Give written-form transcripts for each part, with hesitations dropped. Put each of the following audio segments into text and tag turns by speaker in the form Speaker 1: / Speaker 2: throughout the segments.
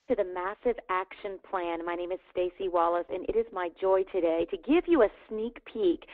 Speaker 1: to the Massive Action Plan. My name is Stacy Wallace, and it is my joy today to give you a sneak peek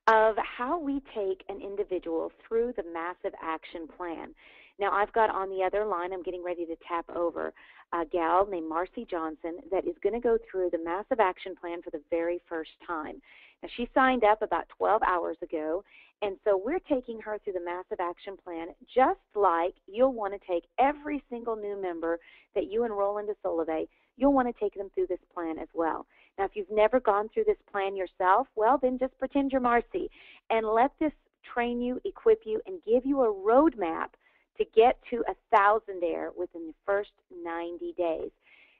Speaker 1: of how we take an individual through the Massive Action Plan. Now, I've got on the other line, I'm getting ready to tap over a gal named Marcy Johnson that is going to go through the Massive Action Plan for the very first time. Now, she signed up about 12 hours ago, and so we're taking her through the Massive Action Plan just like you'll want to take every single new member that you enroll into Solavei. You'll want to take them through this plan as well. Now, if you've never gone through this plan yourself, well, then just pretend you're Marcy and let this train you, equip you, and give you a roadmap to get to 1,000 within the first 90 days.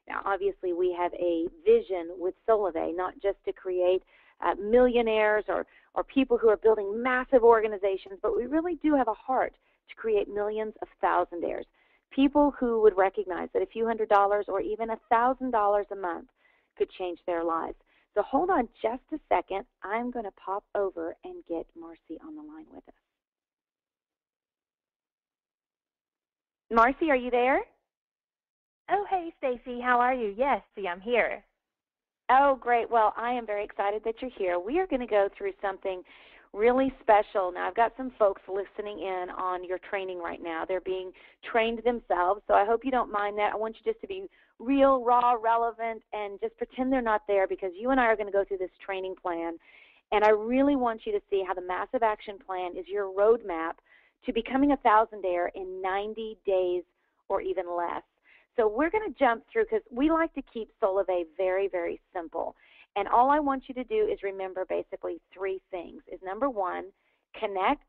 Speaker 1: Now, obviously, we have a vision with Solavei, not just to create millionaires or people who are building massive organizations, but we really do have a heart to create millions of thousandaires, people who would recognize that a few $100s or even $1,000 a month could change their lives. So hold on just a second. I'm going to pop over and get Marcy on the line with us. Marcy, are you there?
Speaker 2: Oh, hey, Stacy. How are you? Yes, see, I'm here.
Speaker 1: Oh, great. Well, I am very excited that you're here. We are going to go through something really special. Now, I've got some folks listening in on your training right now. They're being trained themselves, so I hope you don't mind that. I want you just to be real, raw, relevant, and just pretend they're not there, because you and I are going to go through this training plan, and I really want you to see how the Massive Action Plan is your roadmap to becoming a thousandaire in 90 days or even less. So we're going to jump through, because we like to keep Solavei very, very simple. And all I want you to do is remember basically three things. Is number one, connect,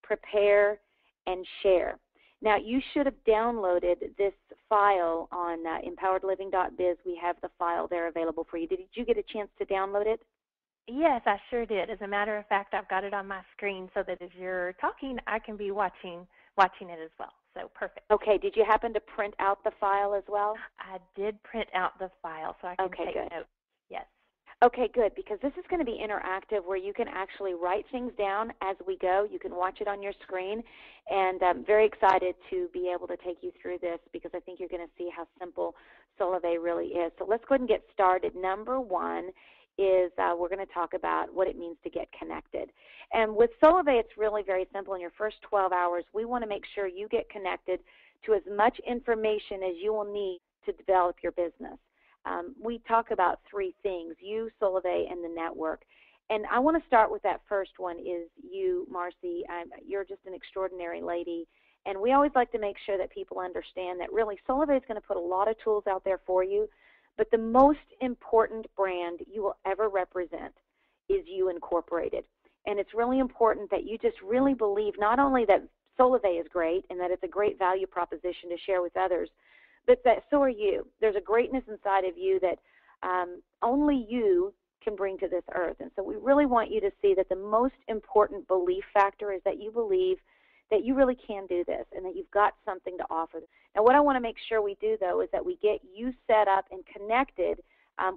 Speaker 1: prepare, and share. Now, you should have downloaded this file on empoweredliving.biz. We have the file there available for you. Did you get a chance to download it?
Speaker 2: Yes, I sure did. As a matter of fact, I've got it on my screen so that as you're talking, I can be watching it as well. So perfect.
Speaker 1: Okay. Did you happen to print out the file as well?
Speaker 2: I did print out the file so I can take notes. Yes.
Speaker 1: Okay, good, because this is going to be interactive where you can actually write things down as we go. You can watch it on your screen, and I'm very excited to be able to take you through this, because I think you're going to see how simple Solavei really is. So let's go ahead and get started. Number one is we're going to talk about what it means to get connected. And with Solavei, it's really very simple. In your first 12 hours, we want to make sure you get connected to as much information as you will need to develop your business. We talk about three things: you, Solavei, and the network. And I want to start with that first one is you, Marcy. You're just an extraordinary lady. And we always like to make sure that people understand that really Solavei is going to put a lot of tools out there for you, but the most important brand you will ever represent is you Incorporated. And it's really important that you just really believe not only that Solavei is great and that it's a great value proposition to share with others, but that so are you. There's a greatness inside of you that only you can bring to this earth. And so we really want you to see that the most important belief factor is that you believe that you really can do this and that you've got something to offer. Now, what I want to make sure we do, though, is that we get you set up and connected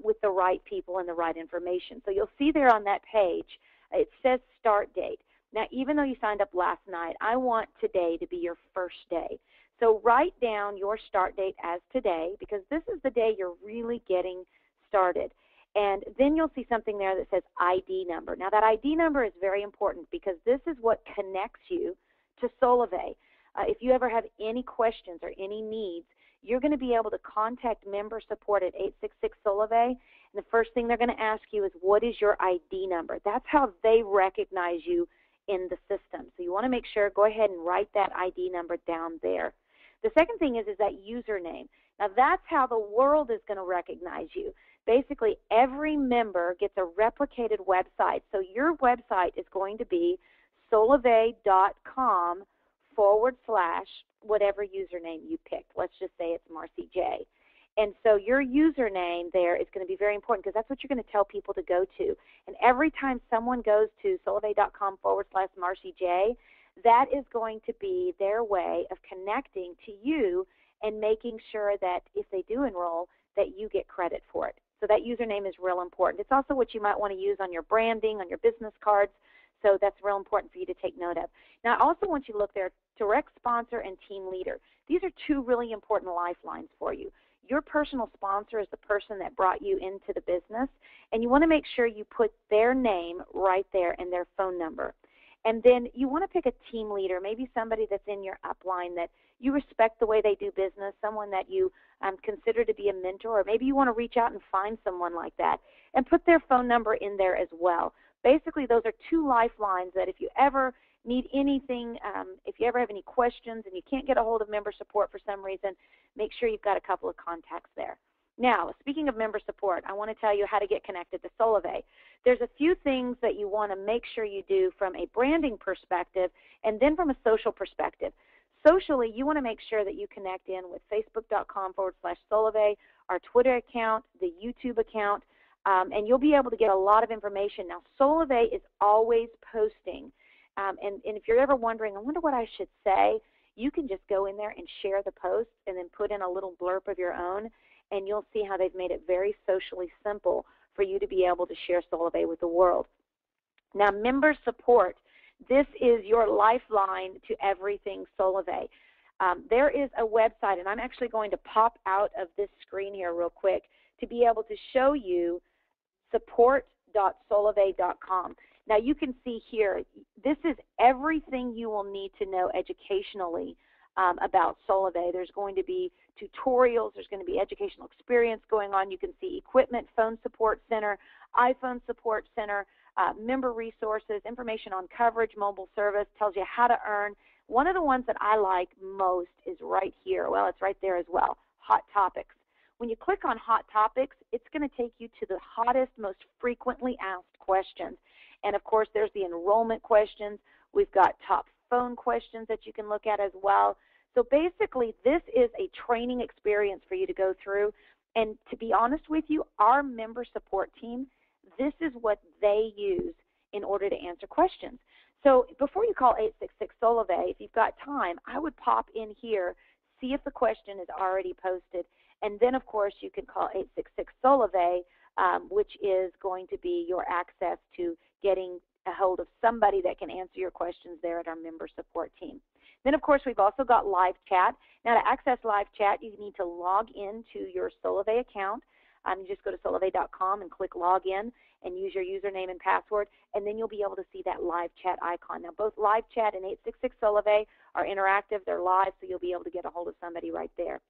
Speaker 1: with the right people and the right information. So you'll see there on that page, it says start date. Now, even though you signed up last night, I want today to be your first day. So write down your start date as today, because this is the day you're really getting started. And then you'll see something there that says ID number. Now, that ID number is very important, because this is what connects you to Solavei. If you ever have any questions or any needs, you're going to be able to contact member support at 866-SOLAVEI, and the first thing they're going to ask you is, what is your ID number? That's how they recognize you in the system. So you want to make sure, go ahead and write that ID number down there. The second thing is that username. Now, that's how the world is going to recognize you. Basically, every member gets a replicated website. So your website is going to be solavei.com/ whatever username you picked. Let's just say it's Marcy J. And so your username there is going to be very important, because that's what you're going to tell people to go to. And every time someone goes to solavei.com/ Marcy J, that is going to be their way of connecting to you and making sure that if they do enroll, that you get credit for it. So that username is real important. It's also what you might want to use on your branding, on your business cards. So that's real important for you to take note of. Now, I also want you to look there, direct sponsor and team leader. These are two really important lifelines for you. your personal sponsor is the person that brought you into the business, and you want to make sure you put their name right there and their phone number. And then you want to pick a team leader, maybe somebody that's in your upline that you respect the way they do business, someone that you consider to be a mentor, or maybe you want to reach out and find someone like that and put their phone number in there as well. Basically, those are two lifelines that if you ever need anything, if you ever have any questions and you can't get a hold of member support for some reason, make sure you've got a couple of contacts there. Now, speaking of member support, I want to tell you how to get connected to Solavei. There's a few things that you want to make sure you do from a branding perspective and then from a social perspective. Socially, you want to make sure that you connect in with facebook.com/Solavei, our Twitter account, the YouTube account, and you'll be able to get a lot of information. Now, Solavei is always posting, and if you're ever wondering, I wonder what I should say, you can just go in there and share the post and then put in a little blurb of your own, and you'll see how they've made it very socially simple for you to be able to share Solavei with the world. Now, member support. This is your lifeline to everything Solavei. There is a website, and I'm actually going to pop out of this screen here real quick to be able to show you support.solavei.com. Now, you can see here, this is everything you will need to know educationally about Solavei. There's going to be tutorials. There's going to be educational experience going on. You can see equipment, phone support center, iPhone support center, member resources, information on coverage, mobile service, tells you how to earn. One of the ones that I like most is right here. Well, it's right there as well, Hot Topics. When you click on Hot Topics, it's going to take you to the hottest, most frequently asked questions. And, of course, there's the enrollment questions. We've got top phone questions that you can look at as well. So basically, this is a training experience for you to go through. And to be honest with you, our member support team, this is what they use in order to answer questions. So before you call 866-SOLAVEI, if you've got time, I would pop in here, see if the question is already posted, and then, of course, you can call 866-SOLAVEI, which is going to be your access to getting a hold of somebody that can answer your questions there at our member support team. Then, of course, we've also got live chat. Now, to access live chat, you need to log into your Solavei account. You just go to solavei.com and click log in and use your username and password, and then you'll be able to see that live chat icon. Now, both live chat and 866-Solavei are interactive. They're live, so you'll be able to get a hold of somebody right there.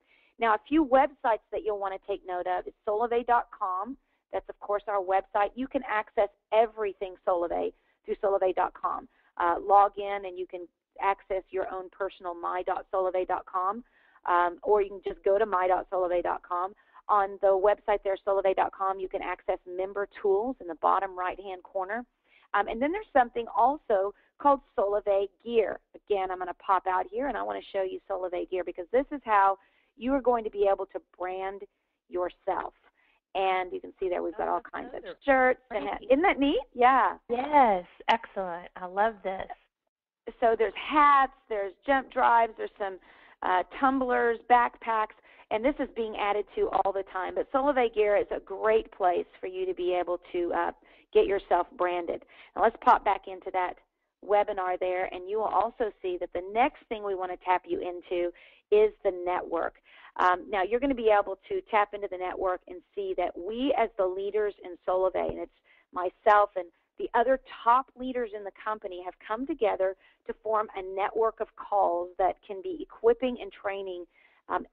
Speaker 1: Now, a few websites that you'll want to take note of is solavei.com. That's, of course, our website. You can access everything Solavei through solavei.com. Log in, and you can access your own personal my.solavei.com, or you can just go to my.solavei.com. On the website there, solavei.com, you can access member tools in the bottom right-hand corner. And then there's something also called Solavei Gear. Again, I'm going to pop out here, and I want to show you Solavei Gear because this is how you are going to be able to brand yourself. And you can see there we've got all kinds of shirts. And isn't that neat? Yeah.
Speaker 2: Yes, excellent. I love this.
Speaker 1: So there's hats, there's jump drives, there's some tumblers, backpacks, and this is being added to all the time. But Solavei Gear is a great place for you to be able to get yourself branded. Now let's pop back into that webinar there, and you will also see that the next thing we want to tap you into is the network. Now you're going to be able to tap into the network and see that we as the leaders in Solavei, and it's myself and the other top leaders in the company, have come together to form a network of calls that can be equipping and training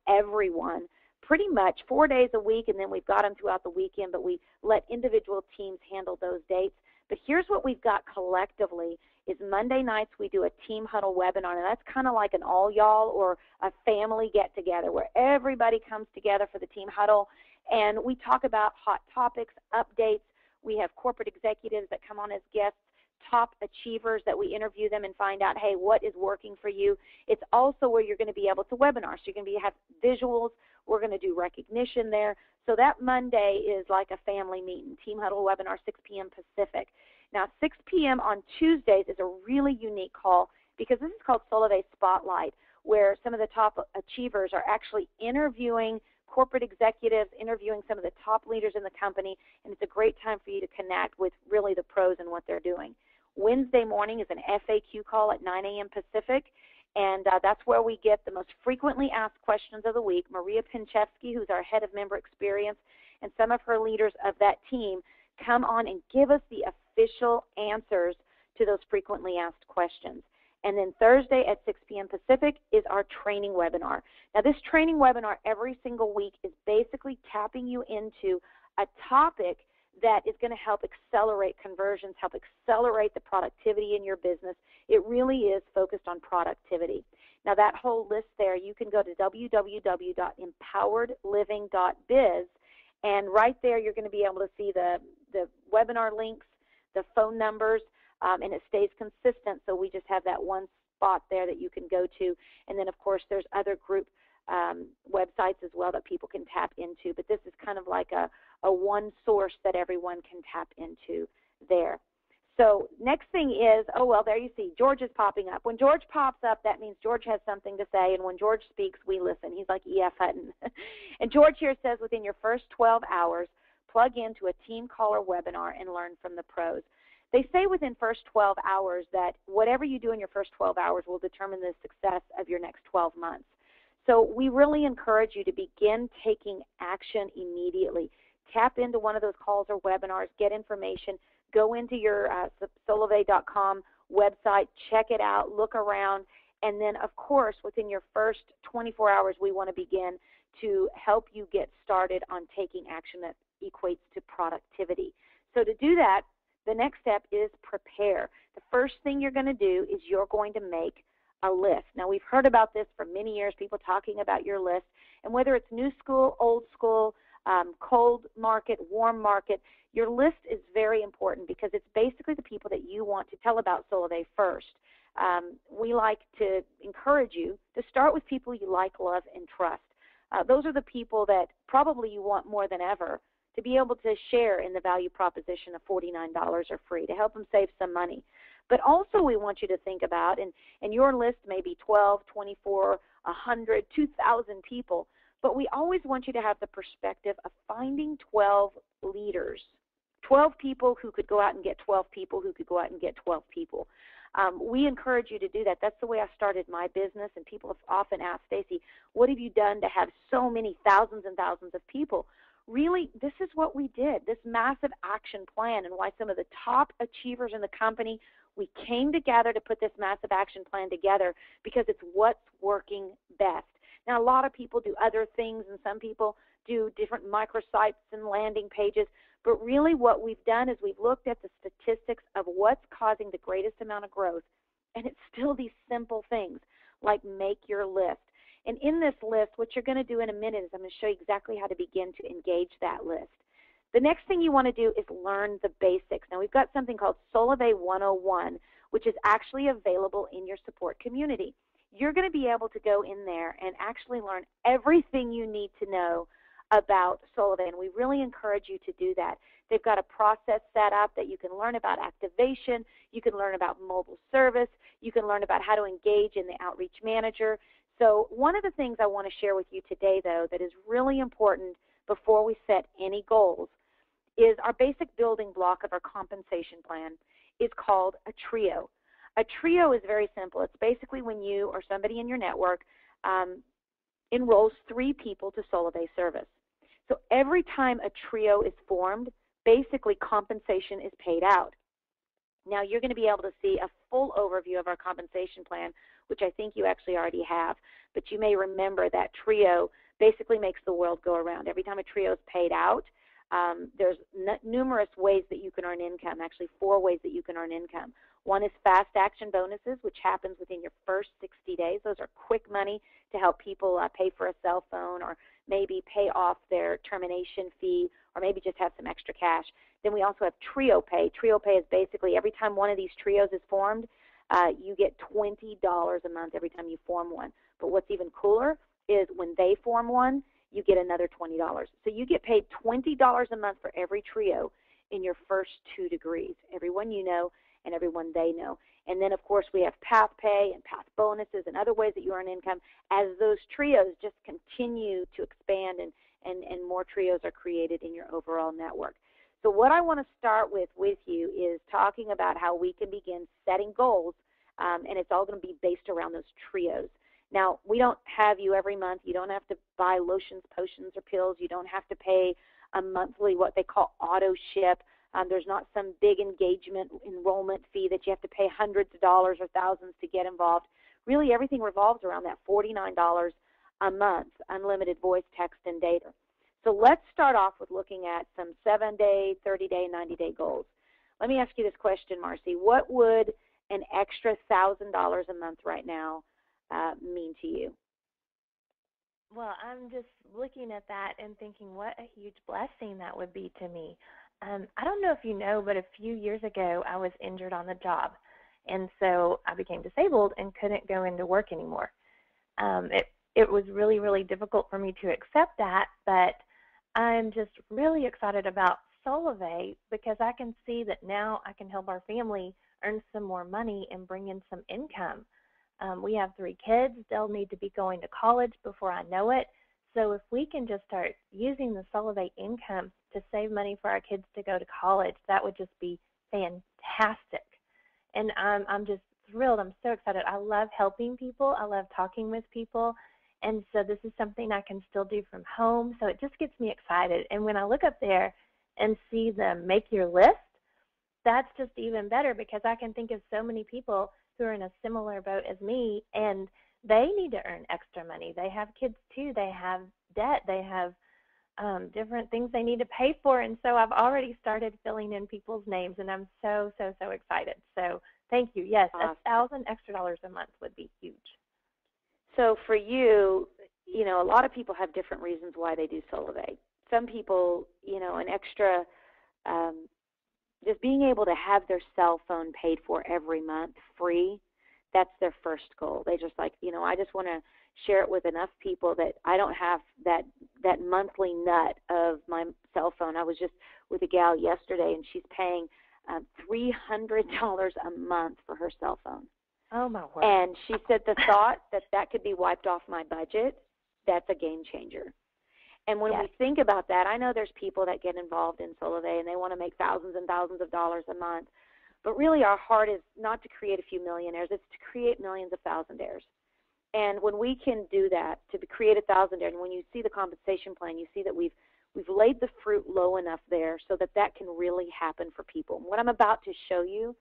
Speaker 1: everyone pretty much 4 days a week, and then we've got them throughout the weekend, but we let individual teams handle those dates. But here's what we've got collectively is Monday nights we do a team huddle webinar, and that's kind of like an all y'all or a family get-together where everybody comes together for the team huddle, and we talk about hot topics, updates. We have corporate executives that come on as guests, top achievers that we interview them and find out, hey, what is working for you? It's also where you're going to be able to webinar. So you're going to have visuals. We're going to do recognition there. So that Monday is like a family meeting, team huddle webinar, 6 p.m. Pacific. Now, 6 p.m. on Tuesdays is a really unique call because this is called Solavei Spotlight, where some of the top achievers are actually interviewing corporate executives, interviewing some of the top leaders in the company, and it's a great time for you to connect with really the pros and what they're doing. Wednesday morning is an FAQ call at 9 a.m. Pacific, And that's where we get the most frequently asked questions of the week. Maria Pinchevsky, who's our head of member experience, and some of her leaders of that team come on and give us the official answers to those frequently asked questions. And then Thursday at 6 p.m. Pacific is our training webinar. Now, this training webinar every single week is basically tapping you into a topic that is going to help accelerate conversions, help accelerate the productivity in your business. It really is focused on productivity. Now, that whole list there, you can go to www.empoweredliving.biz, and right there you're going to be able to see the webinar links, the phone numbers, and it stays consistent, so we just have that one spot there that you can go to. And then, of course, there's other group websites as well that people can tap into, but this is kind of like a one source that everyone can tap into there. So next thing is, oh, well, there you see, George is popping up. When George pops up, that means George has something to say, and when George speaks, we listen. He's like E.F. Hutton. And George here says, within your first 12 hours, plug into a team call or webinar and learn from the pros. They say within first 12 hours that whatever you do in your first 12 hours will determine the success of your next 12 months. So we really encourage you to begin taking action immediately. Tap into one of those calls or webinars, get information, go into your solavei.com website, check it out, look around, and then, of course, within your first 24 hours, we want to begin to help you get started on taking action that equates to productivity. So to do that, the next step is prepare. The first thing you're going to do is you're going to make a list. Now, we've heard about this for many years, people talking about your list, and whether it's new school, old school, cold market, warm market, your list is very important because it's basically the people that you want to tell about Solavei first. We like to encourage you to start with people you like, love, and trust. Those are the people that probably you want more than ever to be able to share in the value proposition of $49 or free to help them save some money. But also we want you to think about, and your list may be 12, 24, 100, 2,000 people, but we always want you to have the perspective of finding 12 leaders, 12 people who could go out and get 12 people who could go out and get 12 people. We encourage you to do that. That's the way I started my business, and people have often asked, Stacy, what have you done to have so many thousands and thousands of people? Really, this is what we did, this massive action plan, and why some of the top achievers in the company, we came together to put this massive action plan together because it's what's working best. Now, a lot of people do other things, and some people do different microsites and landing pages, but really what we've done is we've looked at the statistics of what's causing the greatest amount of growth, and it's still these simple things like make your list. And in this list, what you're going to do in a minute is I'm going to show you exactly how to begin to engage that list. The next thing you want to do is learn the basics. Now, we've got something called Solavei 101, which is actually available in your support community. You're going to be able to go in there and actually learn everything you need to know about Solavei, and we really encourage you to do that. They've got a process set up that you can learn about activation, you can learn about mobile service, you can learn about how to engage in the outreach manager. So one of the things I want to share with you today, though, that is really important before we set any goals is our basic building block of our compensation plan is called a trio. A trio is very simple. It's basically when you or somebody in your network enrolls 3 people to Solavei service. So every time a trio is formed, basically compensation is paid out. Now, you're going to be able to see a full overview of our compensation plan, which I think you actually already have, but you may remember that trio basically makes the world go around. Every time a trio is paid out, there's numerous ways that you can earn income, actually 4 ways that you can earn income. One is fast action bonuses, which happens within your first 60 days. Those are quick money to help people pay for a cell phone or maybe pay off their termination fee or maybe just have some extra cash. Then we also have trio pay. Trio pay is basically every time one of these trios is formed, you get $20 a month every time you form one. But what's even cooler is when they form one, you get another $20. So you get paid $20 a month for every trio in your first 2 degrees, everyone you know and everyone they know. And then, of course, we have path pay and path bonuses and other ways that you earn income as those trios just continue to expand and more trios are created in your overall network. So what I want to start with you is talking about how we can begin setting goals and it's all going to be based around those trios. Now, we don't have you every month. You don't have to buy lotions, potions, or pills. You don't have to pay a monthly, what they call auto ship. There's not some big engagement enrollment fee that you have to pay hundreds of dollars or thousands to get involved. Really, everything revolves around that $49 a month, unlimited voice, text, and data. So let's start off with looking at some 7-day, 30-day, 90-day goals. Let me ask you this question, Marcy. What would an extra $1,000 a month right now mean to you?
Speaker 2: Well, I'm just looking at that and thinking what a huge blessing that would be to me. I don't know if you know, but a few years ago I was injured on the job, and so I became disabled and couldn't go into work anymore. It was really, really difficult for me to accept that, but I'm just really excited about Solavei because I can see that now I can help our family earn some more money and bring in some income. We have 3 kids. They'll need to be going to college before I know it. So if we can just start using the Solavei income to save money for our kids to go to college, that would just be fantastic. And I'm just thrilled. I'm so excited. I love helping people. I love talking with people. And so this is something I can still do from home. So it just gets me excited. And when I look up there and see the make your list, that's just even better because I can think of so many people who are in a similar boat as me, and they need to earn extra money. They have kids too. They have debt. They have different things they need to pay for. And so I've already started filling in people's names, and I'm so, so, so excited. So thank you. Yes, $1,000 extra a month would be huge.
Speaker 1: So for you, a lot of people have different reasons why they do Solavei. Some people, an extra, just being able to have their cell phone paid for every month free, that's their first goal. They just like, I just want to share it with enough people that I don't have that monthly nut of my cell phone. I was just with a gal yesterday, and she's paying $300 a month for her cell phone.
Speaker 2: Oh, my word.
Speaker 1: And she said the thought that could be wiped off my budget, that's a game changer. And when we think about that, I know there's people that get involved in Solavei and they want to make thousands and thousands of dollars a month. But really our heart is not to create a few millionaires, it's to create millions of thousandaires. And when we can do that, to create a thousandaire, and when you see the compensation plan, you see that we've laid the fruit low enough there so that can really happen for people. And what I'm about to show you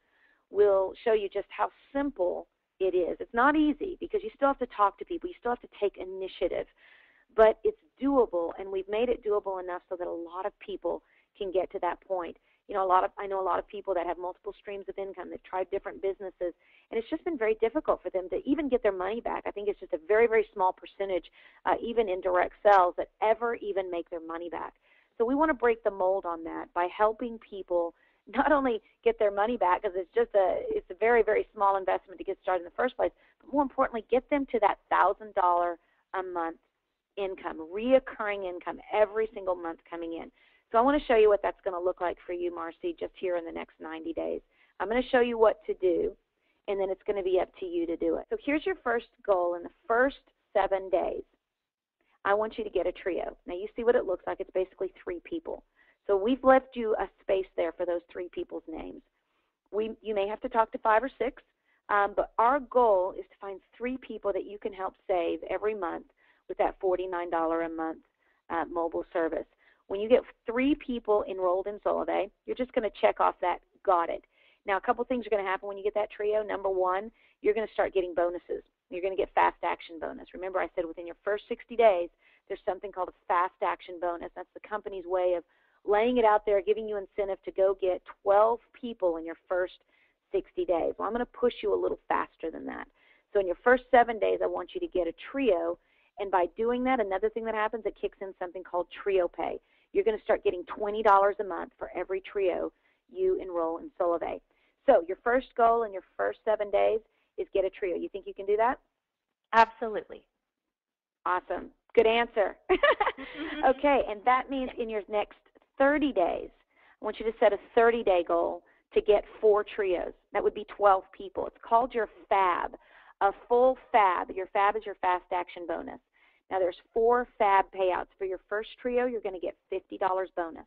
Speaker 1: will show you just how simple it is. It's not easy because you still have to talk to people. You still have to take initiative. But it's doable, and we've made it doable enough so that a lot of people can get to that point. I know a lot of people that have multiple streams of income. They've tried different businesses, and it's just been very difficult for them to even get their money back. I think it's just a very, very small percentage, even in direct sales, that ever even make their money back. So we want to break the mold on that by helping people not only get their money back, because it's a very, very small investment to get started in the first place, but more importantly, get them to that $1,000 a month income, reoccurring income every single month coming in. So I want to show you what that's going to look like for you, Marcy, just here in the next 90 days. I'm going to show you what to do, and then it's going to be up to you to do it. So here's your first goal. In the first 7 days, I want you to get a trio. Now you see what it looks like. It's basically 3 people. So we've left you a space there for those 3 people's names. You may have to talk to 5 or 6, but our goal is to find 3 people that you can help save every month with that $49 a month mobile service. When you get 3 people enrolled in Solavei, you're just going to check off that got it. Now, a couple things are going to happen when you get that trio. Number 1, you're going to start getting bonuses. You're going to get fast action bonus. Remember, I said within your first 60 days, there's something called a fast action bonus. That's the company's way of laying it out there, giving you incentive to go get 12 people in your first 60 days. Well, I'm going to push you a little faster than that. So in your first 7 days, I want you to get a trio. And by doing that, another thing that happens, it kicks in something called Trio Pay. You're going to start getting $20 a month for every trio you enroll in Solavei. So your first goal in your first 7 days is get a trio. You think you can do that?
Speaker 2: Absolutely.
Speaker 1: Awesome. Good answer. Okay, and that means in your next 30 days, I want you to set a 30-day goal to get 4 trios. That would be 12 people. It's called your FAB. A full FAB. Your FAB is your fast action bonus. Now there's 4 FAB payouts. For your first trio, you're going to get $50 bonus.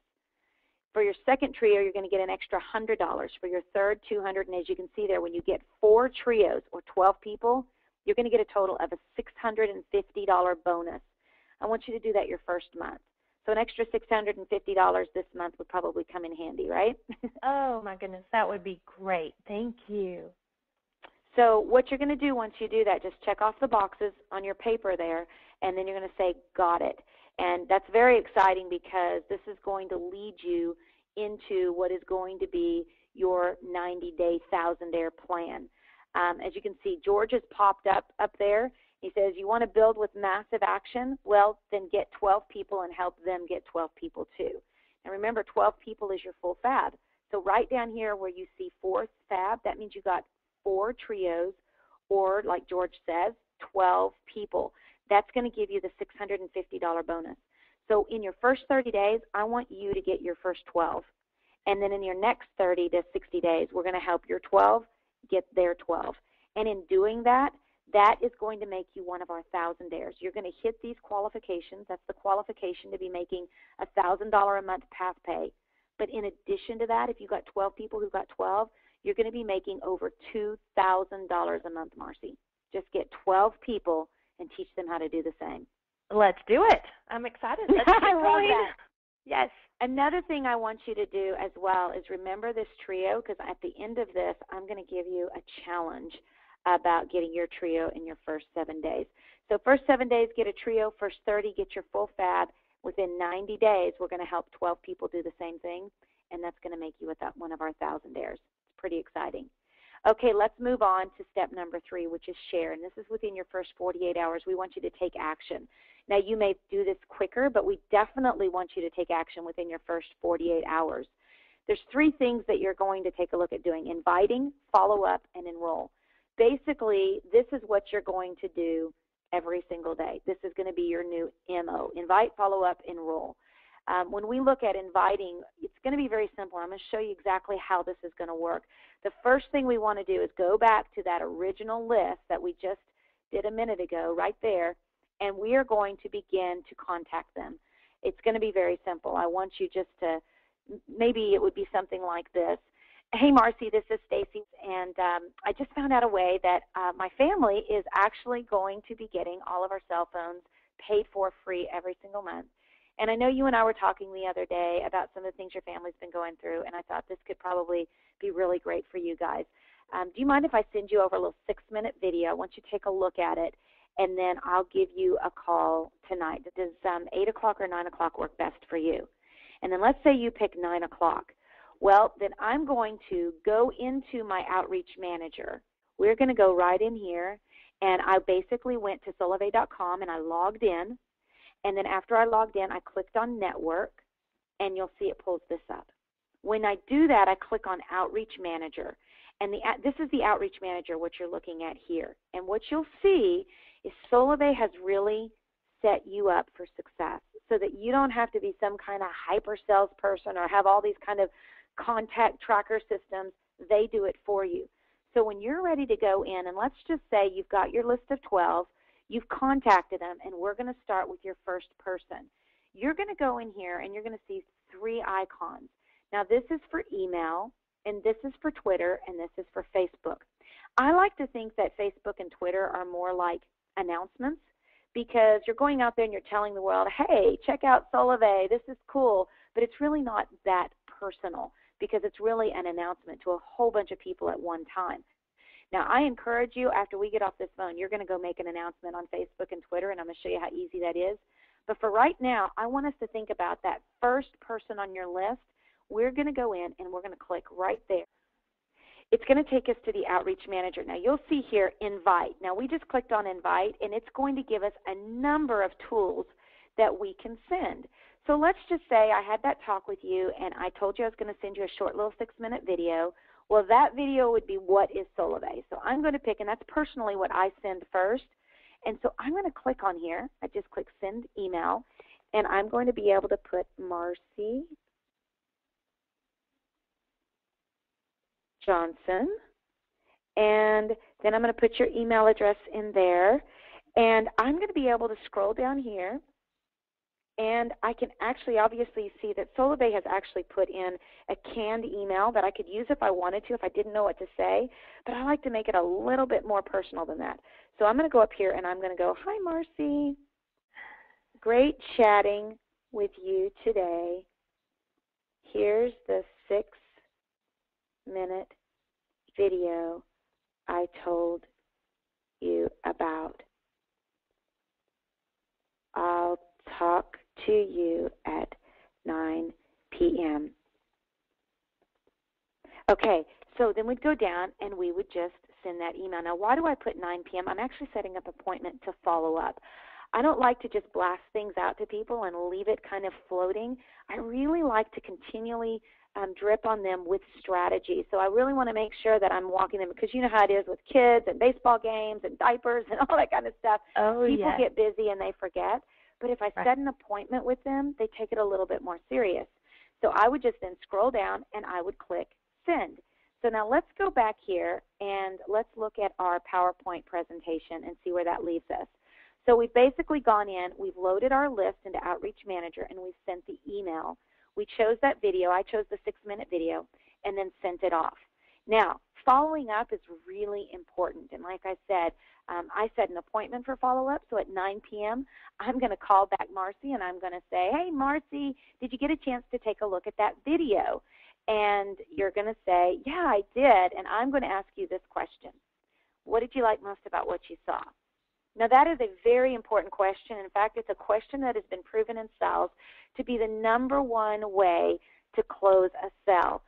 Speaker 1: For your second trio, you're going to get an extra $100. For your third, $200. And as you can see there, when you get 4 trios or 12 people, you're going to get a total of a $650 bonus. I want you to do that your first month. So an extra $650 this month would probably come in handy, right?
Speaker 2: Oh, my goodness, that would be great. Thank you.
Speaker 1: So what you're going to do once you do that, just check off the boxes on your paper there, and then you're going to say, got it. And that's very exciting because this is going to lead you into what is going to be your 90-day Thousandaire plan. As you can see, George has popped up there. He says, you want to build with massive action? Well, then get 12 people and help them get 12 people too. And remember, 12 people is your full fab. So right down here where you see 4th fab, that means you got 4 trios, or like George says, 12 people. That's going to give you the $650 bonus. So in your first 30 days, I want you to get your first 12. And then in your next 30 to 60 days, we're going to help your 12 get their 12. And in doing that, that is going to make you one of our Thousandaires. You're going to hit these qualifications. That's the qualification to be making $1,000 a month path pay. But in addition to that, if you've got 12 people who got 12, you're going to be making over $2,000 a month, Marcy. Just get 12 people and teach them how to do the same.
Speaker 2: Let's do it. I'm excited. Let's get
Speaker 1: I love
Speaker 2: going.
Speaker 1: that.
Speaker 2: Yes.
Speaker 1: Another thing I want you to do as well is remember this trio, because at the end of this, I'm going to give you a challenge about getting your trio in your first 7 days. So first 7 days, get a trio. First 30, get your full fab. Within 90 days, we're going to help 12 people do the same thing, and that's going to make you one of our Thousandaires. It's pretty exciting. Okay, let's move on to step number 3, which is share. And this is within your first 48 hours. We want you to take action. Now, you may do this quicker, but we definitely want you to take action within your first 48 hours. There's 3 things that you're going to take a look at doing: inviting, follow up, and enroll. Basically, this is what you're going to do every single day. This is going to be your new MO: invite, follow up, enroll. When we look at inviting, it's going to be very simple. I'm going to show you exactly how this is going to work. The first thing we want to do is go back to that original list that we just did a minute ago right there, and we are going to begin to contact them. It's going to be very simple. I want you just to, maybe it would be something like this. Hey, Marcy, this is Stacy, and I just found out a way that my family is actually going to be getting all of our cell phones paid for free every single month. And I know you and I were talking the other day about some of the things your family's been going through, and I thought this could probably be really great for you guys. Do you mind if I send you over a little 6-minute video? I want you to take a look at it, and then I'll give you a call tonight. Does 8 o'clock or 9 o'clock work best for you? And then let's say you pick 9 o'clock. Well, then I'm going to go into my Outreach Manager. We're going to go right in here, and I basically went to solavei.com, and I logged in. And then after I logged in, I clicked on Network, and you'll see it pulls this up. When I do that, I click on Outreach Manager. And this is the Outreach Manager, what you're looking at here. And what you'll see is Solavei has really set you up for success so that you don't have to be some kind of hyper salesperson or have all these kind of contact tracker systems. They do it for you. So when you're ready to go in, and let's just say you've got your list of 12, you've contacted them, and we're going to start with your first person. You're going to go in here, and you're going to see 3 icons. Now, this is for email, and this is for Twitter, and this is for Facebook. I like to think that Facebook and Twitter are more like announcements because you're going out there and you're telling the world, hey, check out Solavei, this is cool, but it's really not that personal because it's really an announcement to a whole bunch of people at one time. Now, I encourage you, after we get off this phone, you're going to go make an announcement on Facebook and Twitter, and I'm going to show you how easy that is. But for right now, I want us to think about that first person on your list. We're going to go in, and we're going to click right there. It's going to take us to the Outreach Manager. Now, you'll see here, Invite. Now, we just clicked on Invite, and it's going to give us a number of tools that we can send. So let's just say I had that talk with you, and I told you I was going to send you a short little 6-minute video. Well, that video would be What is Solavei? So I'm going to pick, and that's personally what I send first. And so I'm going to click on here. I just click Send Email, and I'm going to be able to put Marcy Johnson, and then I'm going to put your email address in there, and I'm going to be able to scroll down here, And I can actually obviously see that Solavei has actually put in a canned email that I could use if I wanted to, if I didn't know what to say. But I like to make it a little bit more personal than that. So I'm going to go up here and I'm going to go, "Hi, Marcy. Great chatting with you today. Here's the 6-minute video I told you about. I'll talk to you at 9 p.m. Okay, so then we'd go down and we would just send that email. Now, why do I put 9 p.m.? I'm actually setting up an appointment to follow up. I don't like to just blast things out to people and leave it kind of floating. I really like to continually drip on them with strategy. So I really want to make sure that I'm walking them, because you know how it is with kids and baseball games and diapers and all that kind of stuff.
Speaker 2: Oh,
Speaker 1: People
Speaker 2: yes.
Speaker 1: get busy and they forget. But if I
Speaker 2: Right.
Speaker 1: set an appointment with them, they take it a little bit more serious. So I would just then scroll down and I would click send. So now let's go back here and let's look at our PowerPoint presentation and see where that leaves us. So we've basically gone in, we've loaded our list into Outreach Manager, and we've sent the email. We chose that video. I chose the 6-minute video and then sent it off. Now, following up is really important. And like I said, I set an appointment for follow-up. So at 9 p.m., I'm going to call back Marcy and I'm going to say, "Hey, Marcy, did you get a chance to take a look at that video?" And you're going to say, "Yeah, I did." And I'm going to ask you this question. What did you like most about what you saw? Now, that is a very important question. In fact, it's a question that has been proven in sales to be the #1 way to close a sale.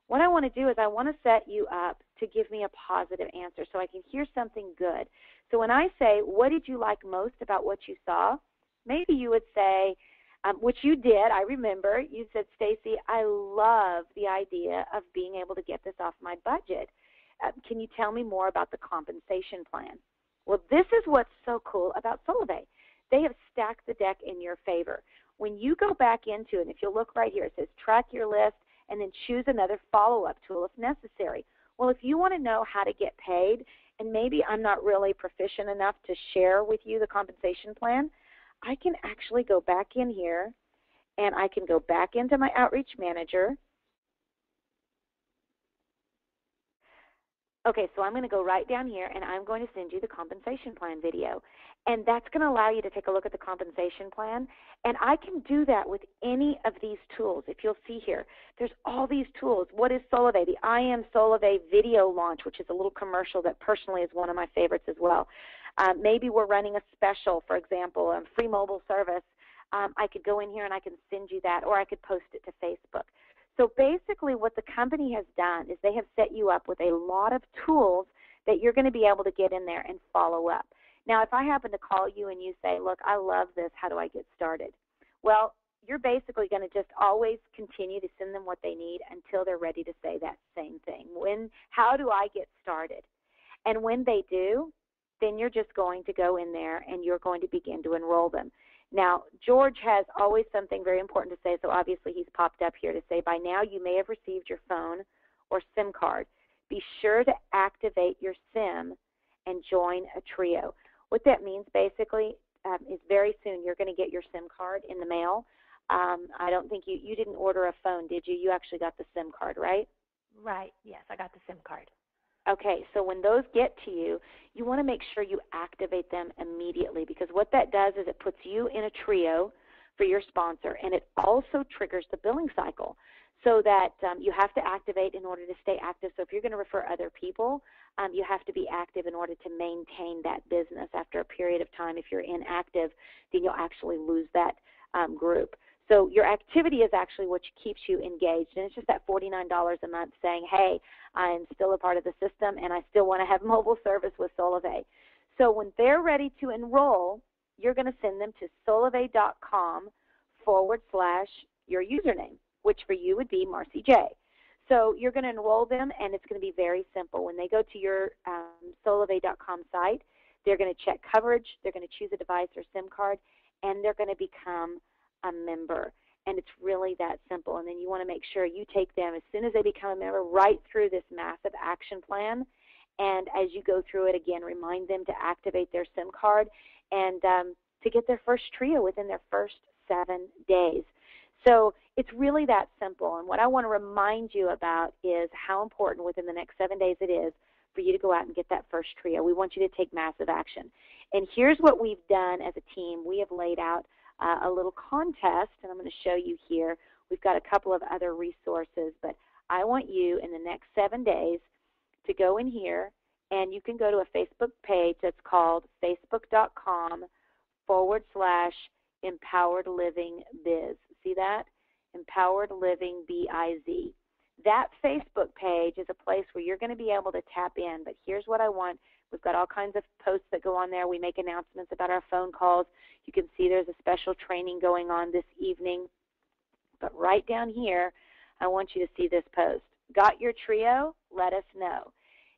Speaker 1: What I want to do is I want to set you up to give me a positive answer so I can hear something good. So when I say, "What did you like most about what you saw?" maybe you would say, which you did, I remember, you said, "Stacy, I love the idea of being able to get this off my budget. Can you tell me more about the compensation plan?" Well, this is what's so cool about Solavei. They have stacked the deck in your favor. When you go back into it, and if you'll look right here, it says track your list and then choose another follow-up tool if necessary. Well, if you want to know how to get paid, and maybe I'm not really proficient enough to share with you the compensation plan, I can actually go back in here and I can go back into my Outreach Manager. Okay, so I'm going to go right down here and I'm going to send you the compensation plan video. And that's going to allow you to take a look at the compensation plan. And I can do that with any of these tools. If you'll see here, there's all these tools. What is Solavei? The I Am Solavei video launch, which is a little commercial that personally is one of my favorites as well. Maybe we're running a special, for example, a free mobile service. I could go in here and I can send you that, or I could post it to Facebook. So basically what the company has done is they have set you up with a lot of tools that you're going to be able to get in there and follow up. Now, if I happen to call you and you say, "Look, I love this, how do I get started?" Well, you're basically going to just always continue to send them what they need until they're ready to say that same thing. How do I get started? And when they do, then you're just going to go in there and you're going to begin to enroll them. Now, George has always something very important to say, so obviously he's popped up here to say, "By now you may have received your phone or SIM card. Be sure to activate your SIM and join a trio." What that means basically is very soon you're going to get your SIM card in the mail. I don't think you didn't order a phone, did you? You actually got the SIM card, right?
Speaker 2: Right. Yes, I got the SIM card.
Speaker 1: Okay, so when those get to you, you want to make sure you activate them immediately, because what that does is it puts you in a trio for your sponsor, and it also triggers the billing cycle so that you have to activate in order to stay active. So if you're going to refer other people, you have to be active in order to maintain that business. After a period of time, if you're inactive, then you'll actually lose that group. So your activity is actually what keeps you engaged, and it's just that $49 a month saying, "Hey, I'm still a part of the system, and I still want to have mobile service with Solavei." So when they're ready to enroll, you're going to send them to solavei.com/your username, which for you would be Marcy J. So you're going to enroll them, and it's going to be very simple. When they go to your solavei.com site, they're going to check coverage, they're going to choose a device or SIM card, and they're going to become a member. And it's really that simple. And then you want to make sure you take them as soon as they become a member right through this massive action plan. And as you go through it again, remind them to activate their SIM card and to get their first trio within their first 7 days. So it's really that simple. And what I want to remind you about is how important within the next 7 days it is for you to go out and get that first trio. We want you to take massive action. And here's what we've done as a team. We have laid out a little contest, and I'm going to show you here. We've got a couple of other resources, but I want you in the next 7 days to go in here, and you can go to a Facebook page that's called facebook.com/Empowered Living Biz. See that? Empowered Living BIZ. That Facebook page is a place where you're going to be able to tap in, but here's what I want. We've got all kinds of posts that go on there. We make announcements about our phone calls. You can see there's a special training going on this evening. But right down here, I want you to see this post. Got your trio? Let us know.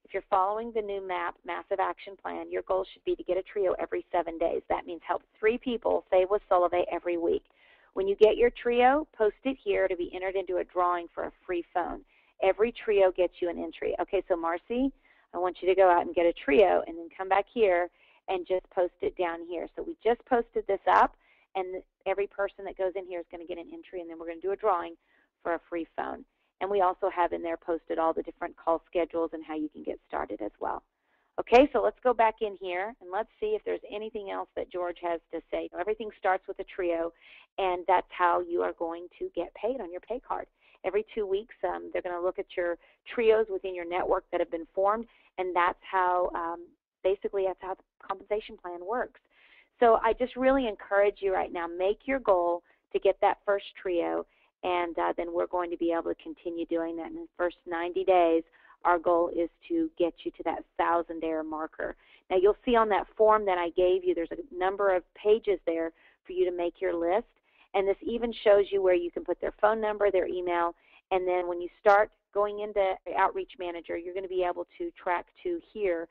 Speaker 1: If you're following the new Massive Action Plan, your goal should be to get a trio every 7 days. That means help 3 people save with Solavei every week. When you get your trio, post it here to be entered into a drawing for a free phone. Every trio gets you an entry. Okay, so Marcy, I want you to go out and get a trio and then come back here and just post it down here. So we just posted this up, and every person that goes in here is going to get an entry, and then we're going to do a drawing for a free phone. And we also have in there posted all the different call schedules and how you can get started as well. Okay, so let's go back in here, and let's see if there's anything else that George has to say. Everything starts with a trio, and that's how you are going to get paid on your pay card. Every 2 weeks, they're going to look at your trios within your network that have been formed, and that's how, basically, that's how the compensation plan works. So I just really encourage you right now, make your goal to get that first trio, and then we're going to be able to continue doing that. In the first 90 days, our goal is to get you to that 1,000-day marker. Now, you'll see on that form that I gave you, there's a number of pages there for you to make your list, and this even shows you where you can put their phone number, their email, and then when you start going into Outreach Manager, you're going to be able to track to here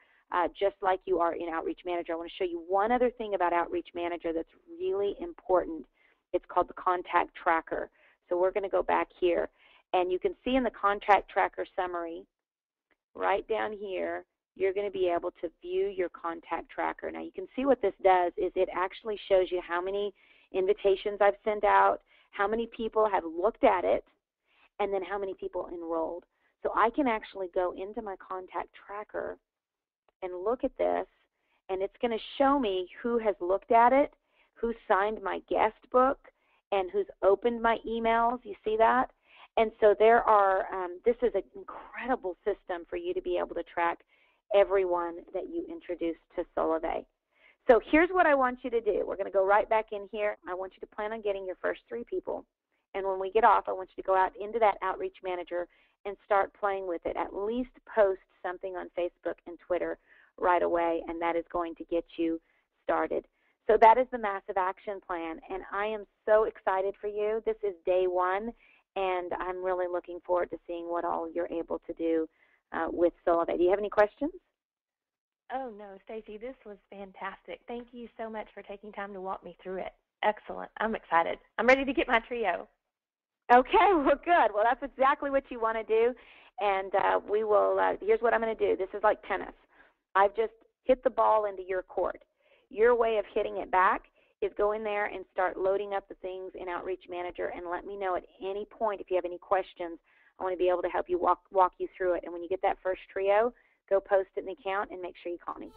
Speaker 1: just like you are in Outreach Manager. I want to show you one other thing about Outreach Manager that's really important. It's called the Contact Tracker. So we're going to go back here, and you can see in the Contact Tracker summary, right down here, you're going to be able to view your contact tracker. Now, you can see what this does is it actually shows you how many invitations I've sent out, how many people have looked at it, and then how many people enrolled. So I can actually go into my contact tracker and look at this, and it's going to show me who has looked at it, who signed my guest book, and who's opened my emails. You see that? And so there are, this is an incredible system for you to be able to track everyone that you introduce to Solavei. So here's what I want you to do. We're going to go right back in here. I want you to plan on getting your first 3 people. And when we get off, I want you to go out into that Outreach Manager and start playing with it. At least post something on Facebook and Twitter right away, and that is going to get you started. So that is the Massive Action Plan, and I am so excited for you. This is day 1, and I'm really looking forward to seeing what all you're able to do with Solavei. Do you have any questions?
Speaker 2: Oh, no, Stacy, this was fantastic. Thank you so much for taking time to walk me through it. Excellent. I'm excited. I'm ready to get my trio.
Speaker 1: Okay, well, good. Well, that's exactly what you want to do, and we will, here's what I'm going to do. This is like tennis. I've just hit the ball into your court. Your way of hitting it back is go in there and start loading up the things in Outreach Manager, and let me know at any point if you have any questions. I want to be able to help you walk you through it. And when you get that first trio, go post it in the account and make sure you call me.